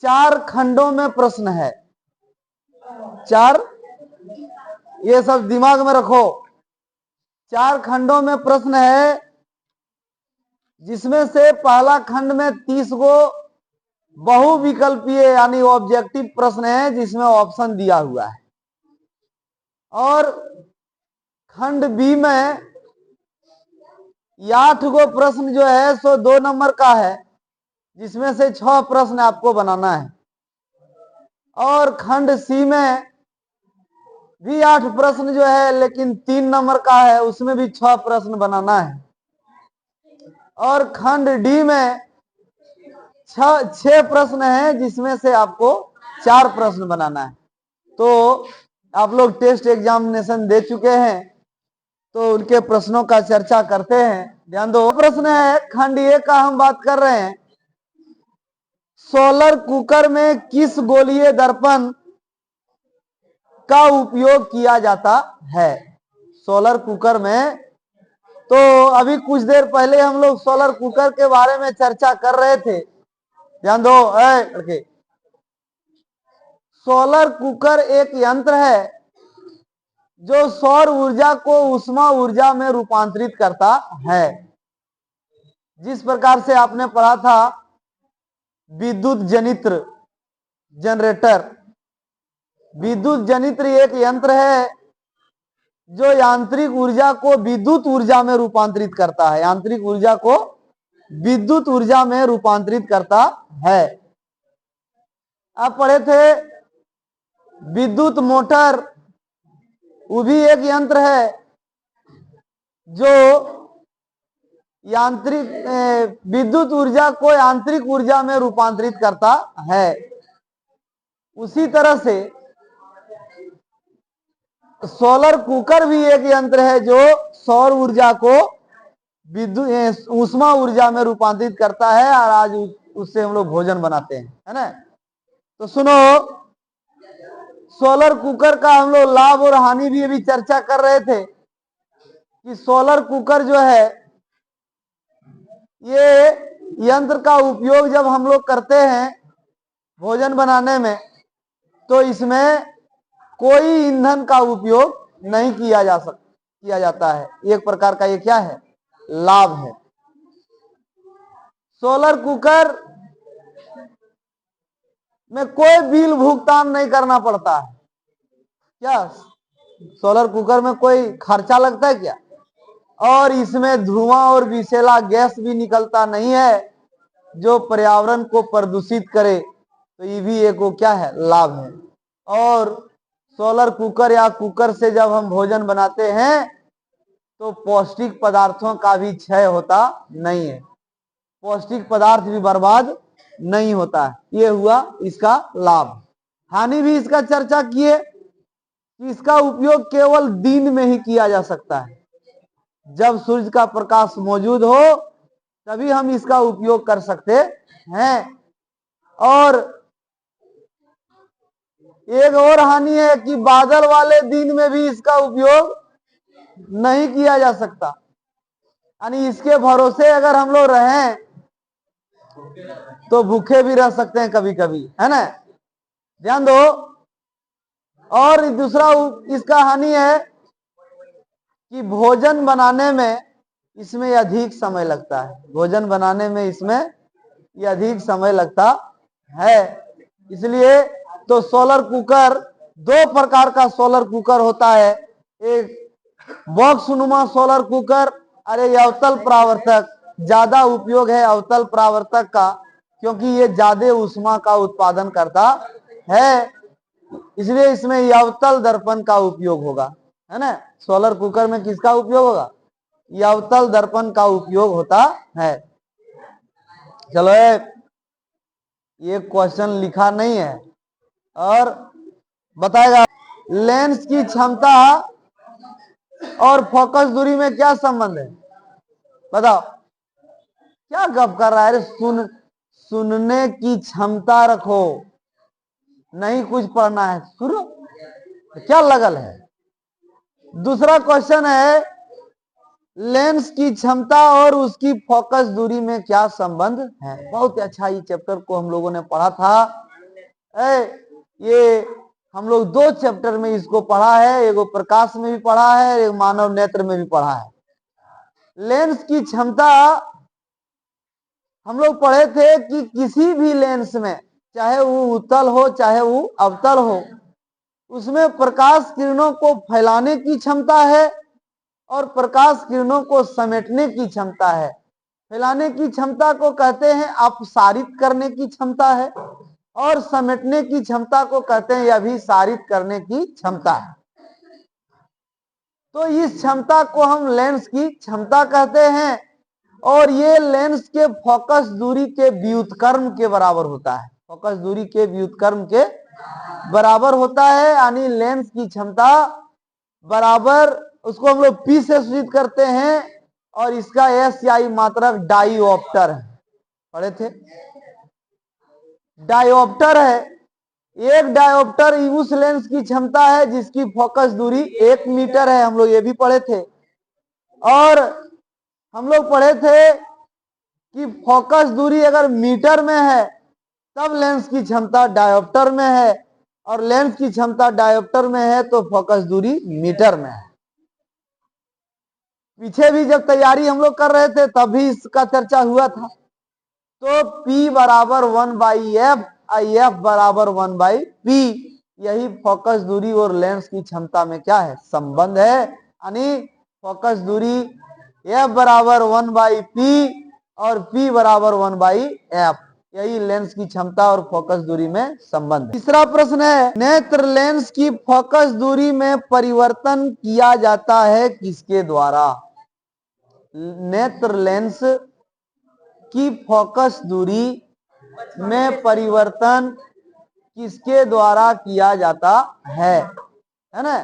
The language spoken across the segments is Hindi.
4 खंडों में प्रश्न है। 4, ये सब दिमाग में रखो। 4 खंडों में प्रश्न है, जिसमें से पहला खंड में 30 गो बहुविकल्पीय यानी ऑब्जेक्टिव प्रश्न है, जिसमें ऑप्शन दिया हुआ है। और खंड बी में 8 गो प्रश्न जो है सो 2 नंबर का है, जिसमें से 6 प्रश्न आपको बनाना है। और खंड सी में भी 8 प्रश्न जो है, लेकिन 3 नंबर का है, उसमें भी 6 प्रश्न बनाना है। और खंड डी में 6 प्रश्न है, जिसमें से आपको 4 प्रश्न बनाना है। तो आप लोग टेस्ट एग्जामिनेशन दे चुके हैं, तो उनके प्रश्नों का चर्चा करते हैं। ध्यान दो। प्रश्न है खंड ए का, हम बात कर रहे हैं सोलर कुकर में किस गोलीय दर्पण का उपयोग किया जाता है। सोलर कुकर में, तो अभी कुछ देर पहले हम लोग सोलर कुकर के बारे में चर्चा कर रहे थे। ध्यान दो लड़के। सोलर कुकर एक यंत्र है जो सौर ऊर्जा को उष्मा ऊर्जा में रूपांतरित करता है। जिस प्रकार से आपने पढ़ा था विद्युत जनित्र, जनरेटर। विद्युत जनित्र एक यंत्र है जो यांत्रिक ऊर्जा को विद्युत ऊर्जा में रूपांतरित करता है। यांत्रिक ऊर्जा को विद्युत ऊर्जा में रूपांतरित करता है। आप पढ़े थे विद्युत मोटर, वो भी एक यंत्र है जो यांत्रिक विद्युत ऊर्जा को यांत्रिक ऊर्जा में रूपांतरित करता है। उसी तरह से सोलर कुकर भी एक यंत्र है जो सौर ऊर्जा को विद्युत उष्मा ऊर्जा में रूपांतरित करता है, और आज उससे हम लोग भोजन बनाते हैं, है ना। तो सुनो, सोलर कुकर का हम लोग लाभ और हानि भी अभी चर्चा कर रहे थे कि सोलर कुकर जो है, ये यंत्र का उपयोग जब हम लोग करते हैं भोजन बनाने में, तो इसमें कोई ईंधन का उपयोग नहीं किया जाता है। एक प्रकार का ये क्या है, लाभ है। सोलर कुकर में कोई बिल भुगतान नहीं करना पड़ता है। क्या सोलर कुकर में कोई खर्चा लगता है क्या? और इसमें धुआं और विषैला गैस भी निकलता नहीं है जो पर्यावरण को प्रदूषित करे। तो ये भी एक वो क्या है, लाभ है। और सोलर कुकर या कुकर से जब हम भोजन बनाते हैं तो पौष्टिक पदार्थों का भी क्षय होता नहीं है, पौष्टिक पदार्थ भी बर्बाद नहीं होता है। ये हुआ इसका लाभ। हानि भी इसका चर्चा किए कि इसका उपयोग केवल दिन में ही किया जा सकता है। जब सूर्य का प्रकाश मौजूद हो तभी हम इसका उपयोग कर सकते हैं। और एक और हानि है कि बादल वाले दिन में भी इसका उपयोग नहीं किया जा सकता, यानी इसके भरोसे अगर हम लोग रहें तो भूखे भी रह सकते हैं कभी कभी, है ना। ध्यान दो। और दूसरा इसका हानि है कि भोजन बनाने में इसमें अधिक समय लगता है। भोजन बनाने में इसमें अधिक समय लगता है। इसलिए तो सोलर कुकर, 2 प्रकार का सोलर कुकर होता है। एक बॉक्सनुमा सोलर कुकर, अरे ये अवतल परावर्तक, ज्यादा उपयोग है अवतल परावर्तक का, क्योंकि ये ज्यादा ऊष्मा का उत्पादन करता है, इसलिए इसमें अवतल दर्पण का उपयोग होगा, है ना। सोलर कुकर में किसका उपयोग होगा, अवतल दर्पण का उपयोग होता है। चलो, ये क्वेश्चन लिखा नहीं है और बताएगा लेंस की क्षमता और फोकस दूरी में क्या संबंध है। बताओ, क्या गप कर रहा है। सुनने की क्षमता रखो, नहीं कुछ पढ़ना है, सुनो, क्या लगल है। दूसरा क्वेश्चन है लेंस की क्षमता और उसकी फोकस दूरी में क्या संबंध है। बहुत अच्छा, ये चैप्टर को हम लोगों ने पढ़ा था ये हम लोग 2 चैप्टर में इसको पढ़ा है, एगो प्रकाश में भी पढ़ा है, एक मानव नेत्र में भी पढ़ा है। लेंस की क्षमता हम लोग पढ़े थे कि किसी भी लेंस में, चाहे वो उत्तल हो चाहे वो अवतल हो, उसमें प्रकाश किरणों को फैलाने की क्षमता है और प्रकाश किरणों को समेटने की क्षमता है। फैलाने की क्षमता को कहते हैं अपसारित करने की क्षमता है और समेटने की क्षमता को कहते हैं अभिसारित करने की क्षमता है। तो इस क्षमता को हम लेंस की क्षमता कहते हैं और ये लेंस के फोकस दूरी के व्युत्क्रम के बराबर होता है। फोकस दूरी के व्युत्क्रम के बराबर होता है, यानी लेंस की क्षमता बराबर, उसको हम लोग पी से सूचित करते हैं और इसका एसआई मात्रक डायोप्टर है। पढ़े थे, डायोप्टर है। एक डायोप्टर उस लेंस की क्षमता है जिसकी फोकस दूरी 1 मीटर है, हम लोग ये भी पढ़े थे। और हम लोग पढ़े थे कि फोकस दूरी अगर मीटर में है तब लेंस की क्षमता डायोप्टर में है, और लेंस की क्षमता डायोप्टर में है तो फोकस दूरी मीटर में है। पीछे भी जब तैयारी हम लोग कर रहे थे तब भी इसका चर्चा हुआ था। तो P बराबर 1/f, IF बराबर 1/p, यही फोकस दूरी और लेंस की क्षमता में क्या है, संबंध है। यानी फोकस दूरी F बराबर 1/p और P बराबर 1/f, यही लेंस की क्षमता और फोकस दूरी में संबंध है। तीसरा प्रश्न है, नेत्र लेंस की फोकस दूरी में परिवर्तन किया जाता है किसके द्वारा? नेत्र लेंस की फोकस दूरी में परिवर्तन किसके द्वारा किया जाता है ना?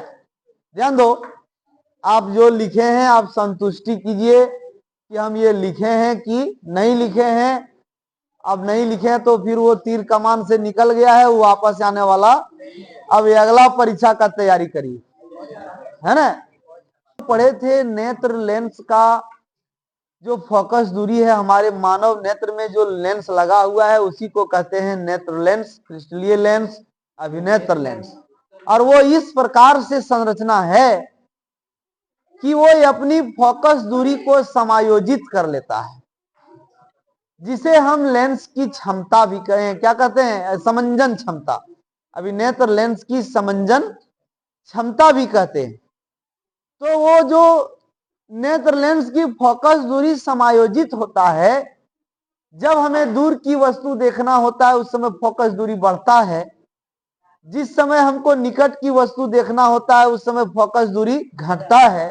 ध्यान दो, आप जो लिखे हैं आप संतुष्टि कीजिए कि हम ये लिखे हैं कि नहीं लिखे हैं। अब नहीं लिखे हैं तो फिर वो तीर कमान से निकल गया है, वो वापस आने वाला। अब ये अगला परीक्षा का तैयारी करिए, है ना? पढ़े थे नेत्र लेंस का जो फोकस दूरी है, हमारे मानव नेत्र में जो लेंस लगा हुआ है उसी को कहते हैं नेत्र लेंस, क्रिस्टलीय लेंस, अभिनेत्र लेंस। और वो इस प्रकार से संरचना है कि वो अपनी फोकस दूरी को समायोजित कर लेता है, जिसे हम लेंस की क्षमता भी कहें। क्या कहते हैं? समंजन क्षमता। अभिनेत्र लेंस की समंजन क्षमता भी कहते हैं। तो वो जो नेत्र लेंस की फोकस दूरी समायोजित होता है, जब हमें दूर की वस्तु देखना होता है उस समय फोकस दूरी बढ़ता है, जिस समय हमको निकट की वस्तु देखना होता है उस समय फोकस दूरी घटता है।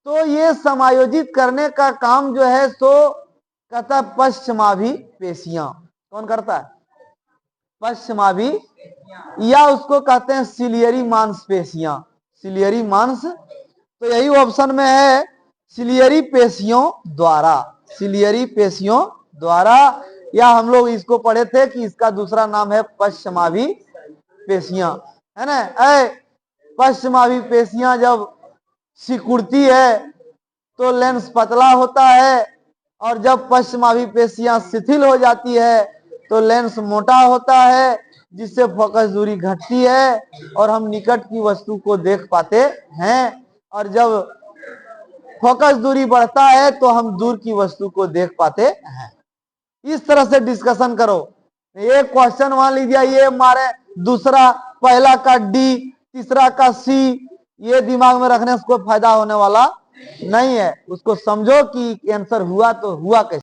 तो ये समायोजित करने का काम जो है सो कहता है पश्चिमाभि पेशियां। कौन करता है? पश्चिमाभि, या उसको कहते हैं सिलियरी मांसपेशियां। सिलियरी मांस, तो यही ऑप्शन में है, सिलियरी पेशियों द्वारा। सिलियरी पेशियों द्वारा, या हम लोग इसको पढ़े थे कि इसका दूसरा नाम है पश्चिमाभि पेशियां, है ना? पश्चिमाभि पेशियां जब सिकुड़ती है तो लेंस पतला होता है, और जब पश्चिमाभि पेशियां शिथिल हो जाती है तो लेंस मोटा होता है, जिससे फोकस दूरी घटती है और हम निकट की वस्तु को देख पाते हैं। और जब फोकस दूरी बढ़ता है तो हम दूर की वस्तु को देख पाते हैं। इस तरह से डिस्कशन करो। एक क्वेश्चन मान लीजिए ये मारे, दूसरा पहला का डी, तीसरा का सी, ये दिमाग में रखने से कोई फायदा होने वाला नहीं है। उसको समझो कि आंसर हुआ तो हुआ कैसे।